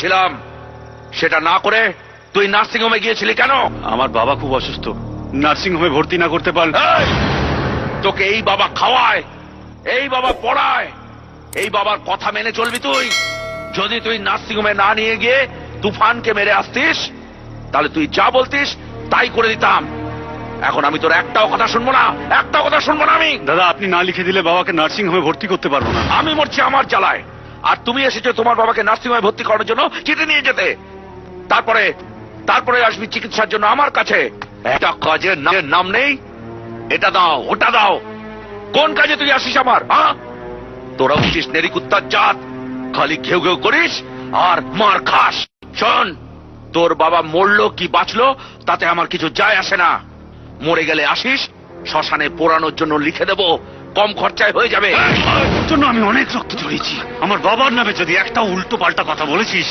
ছিলাম সেটা না করে তুই নার্সিং হোমে গিয়েছিলি কেন? আমার বাবা খুব অসুস্থ, নার্সিং হোমে ভর্তি না করতে পারলে। এই, তোকে এই বাবা খাওয়ায়, এই বাবা পড়ায়, এই বাবার কথা মেনে চলবি তুই? যদি তুই নার্সিং হোমে না নিয়ে গিয়ে তুফানকে মেরে আসতিস তাহলে তুই যা বলতিস তাই করে দিতাম। এখন আমি তোর একটাও কথা শুনবো না, একটাও কথা শুনবো না আমি। দাদা, আপনি না লিখে দিলে বাবাকে নার্সিং হোমে ভর্তি করতে পারবো না। আমি মরছি আমার জ্বালায়, আর তুমি এসেছো তোমার বাবাকে নার্সিং হোমে ভর্তি করানোর জন্য চিঠি নিয়ে যেতে। তারপরে তারপরে আসবি চিকিৎসার জন্য আমার কাছে। একটা কাজের নাম নেই, এটা দাও ওটা দাও। কোন কাজে তুই আসিস আমার? হ্যাঁ, তোরা উঠিস নেরিকুত্তার জাত, খালি ঘেউ ঘেউ করিস আর মার খাস। শোন, তোর বাবা মরলো কি বাঁচলো তাতে আমার কিছু যায় আসে না। মরে গেলে আসিস, শ্মশানে পোড়ানোর জন্য লিখে দেবো, কম খরচায় হয়ে যাবে। ওর জন্য আমি অনেক রক্ত ঝরিয়েছি। আমার বাবার নামে যদি একটা উল্টো পাল্টা কথা বলেছিস